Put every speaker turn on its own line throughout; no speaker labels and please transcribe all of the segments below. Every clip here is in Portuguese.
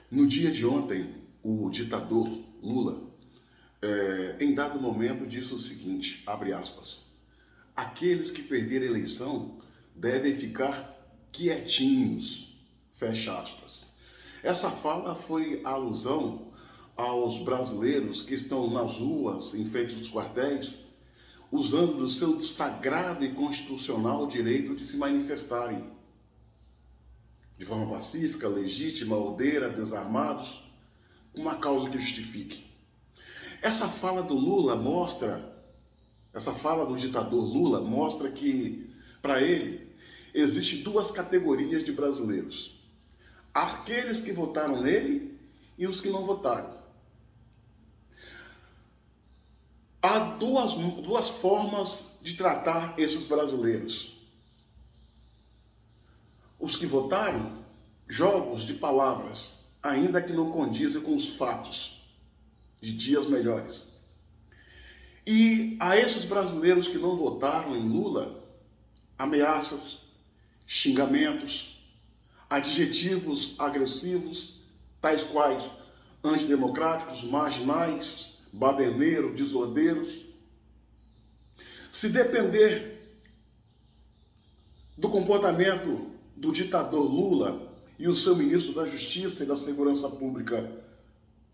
No dia de ontem, o ditador Lula, em dado momento, disse o seguinte, abre aspas, aqueles que perderem a eleição devem ficar quietinhos, fecha aspas. Essa fala foi alusão aos brasileiros que estão nas ruas, em frente aos quartéis, usando do seu sagrado e constitucional direito de se manifestarem de forma pacífica, legítima, ordeira, desarmados, uma causa que justifique. Essa fala do Lula mostra, essa fala do ditador Lula mostra que, para ele, existem duas categorias de brasileiros. Aqueles que votaram nele e os que não votaram. Há duas formas de tratar esses brasileiros. Os que votaram, jogos de palavras, ainda que não condizem com os fatos de dias melhores. E a esses brasileiros que não votaram em Lula, ameaças, xingamentos, adjetivos agressivos, tais quais antidemocráticos, marginais, baderneiros, desordeiros. Se depender do comportamento do ditador Lula e o seu ministro da Justiça e da Segurança Pública,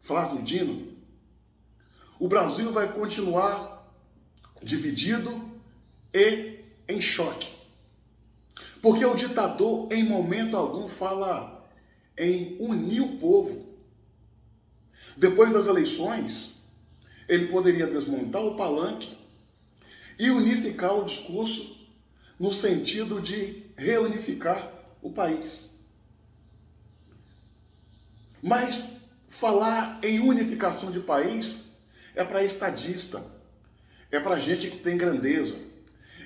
Flávio Dino, o Brasil vai continuar dividido e em choque. Porque o ditador, em momento algum, fala em unir o povo. Depois das eleições, ele poderia desmontar o palanque e unificar o discurso no sentido de reunificar o país. Mas falar em unificação de país é para estadista, é para gente que tem grandeza,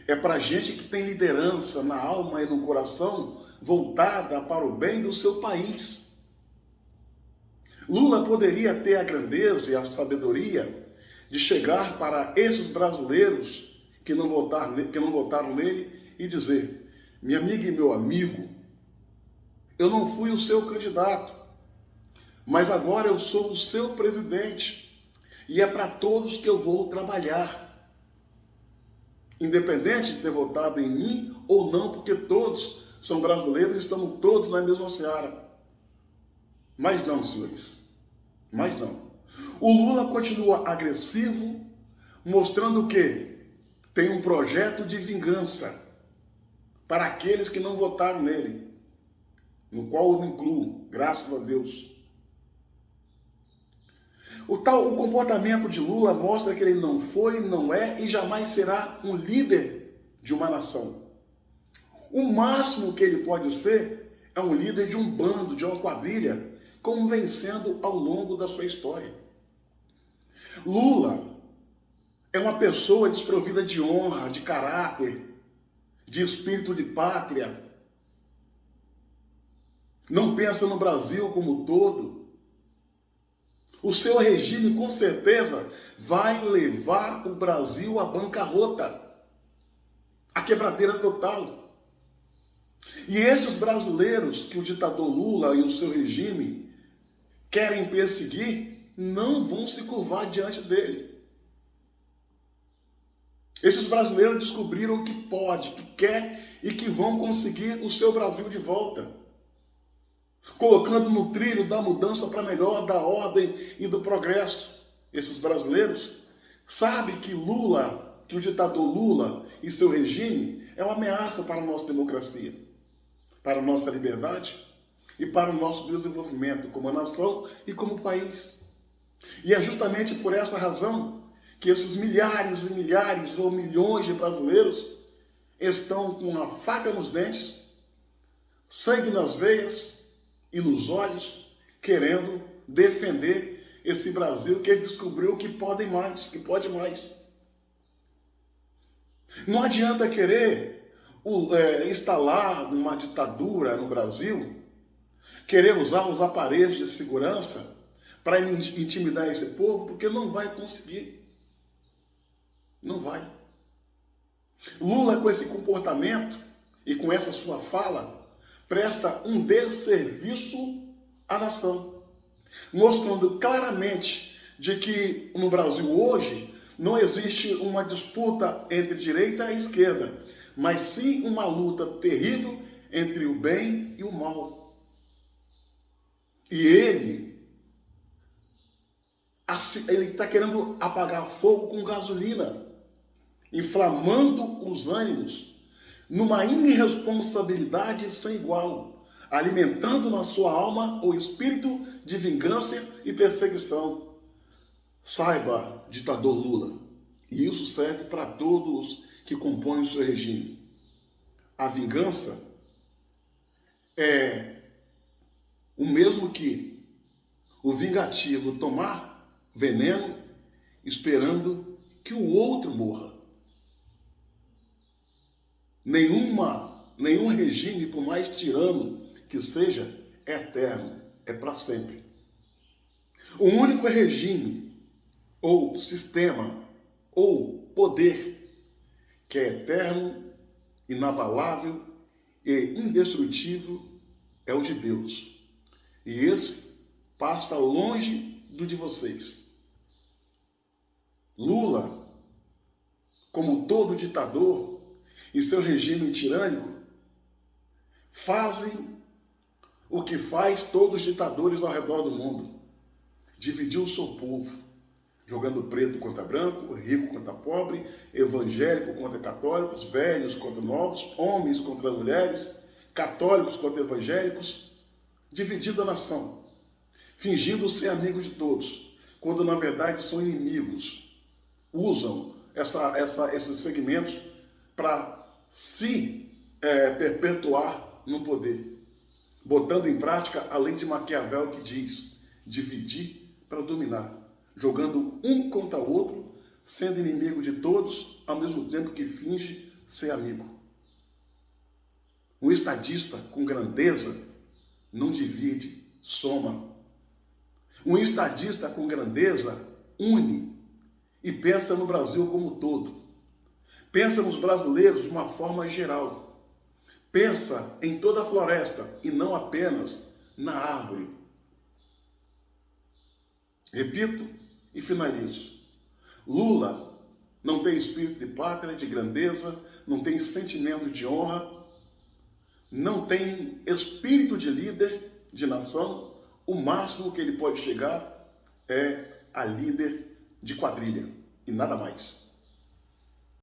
é para gente que tem liderança na alma e no coração voltada para o bem do seu país. Lula poderia ter a grandeza e a sabedoria de chegar para esses brasileiros que não votaram nele e dizer: minha amiga e meu amigo, eu não fui o seu candidato, mas agora eu sou o seu presidente e é para todos que eu vou trabalhar. Independente de ter votado em mim ou não, porque todos são brasileiros e estamos todos na mesma seara. Mas não, senhores, mas não. O Lula continua agressivo, mostrando que tem um projeto de vingança para aqueles que não votaram nele, no qual eu me incluo, graças a Deus. O comportamento de Lula mostra que ele não foi, não é e jamais será um líder de uma nação. O máximo que ele pode ser é um líder de um bando, de uma quadrilha, como vem sendo ao longo da sua história. Lula é uma pessoa desprovida de honra, de caráter, de espírito de pátria. Não pensa no Brasil como um todo. O seu regime, com certeza, vai levar o Brasil à bancarrota, à quebradeira total. E esses brasileiros que o ditador Lula e o seu regime querem perseguir, não vão se curvar diante dele. Esses brasileiros descobriram que pode, que quer e que vão conseguir o seu Brasil de volta, colocando no trilho da mudança para melhor, da ordem e do progresso. Esses brasileiros sabem que Lula, que o ditador Lula e seu regime é uma ameaça para a nossa democracia, para a nossa liberdade e para o nosso desenvolvimento como nação e como país. E é justamente por essa razão que esses milhares e milhares ou milhões de brasileiros estão com a faca nos dentes, sangue nas veias e nos olhos, querendo defender esse Brasil que ele descobriu que pode mais, que pode mais. Não adianta querer instalar uma ditadura no Brasil, querer usar os aparelhos de segurança para intimidar esse povo, porque não vai conseguir. Não vai. Lula, com esse comportamento e com essa sua fala, presta um desserviço à nação. mostrando claramente de que no Brasil hoje não existe uma disputa entre direita e esquerda, mas sim uma luta terrível entre o bem e o mal. E ele está querendo apagar fogo com gasolina, inflamando os ânimos, numa irresponsabilidade sem igual, alimentando na sua alma o espírito de vingança e perseguição. Saiba, ditador Lula, e isso serve para todos que compõem o seu regime. A vingança é o mesmo que o vingativo tomar veneno esperando que o outro morra. Nenhum regime, por mais tirano que seja, é eterno, é para sempre. O único regime, ou sistema, ou poder que é eterno, inabalável e indestrutível é o de Deus. E esse passa longe do de vocês. Lula, como todo ditador, e seu regime tirânico, fazem o que faz todos os ditadores ao redor do mundo. Dividir o seu povo, jogando preto contra branco, rico contra pobre, evangélico contra católicos, velhos contra novos, homens contra mulheres, católicos contra evangélicos, dividindo a nação, fingindo ser amigos de todos, quando na verdade são inimigos. Usam esses segmentos para se perpetuar no poder, botando em prática a lei de Maquiavel que diz dividir para dominar, jogando um contra o outro, sendo inimigo de todos, ao mesmo tempo que finge ser amigo. Um estadista com grandeza não divide, soma. Um estadista com grandeza une e pensa no Brasil como um todo. Pensa nos brasileiros de uma forma geral. Pensa em toda a floresta e não apenas na árvore. Repito e finalizo. Lula não tem espírito de pátria, de grandeza, não tem sentimento de honra, não tem espírito de líder de nação. O máximo que ele pode chegar é a líder de quadrilha e nada mais.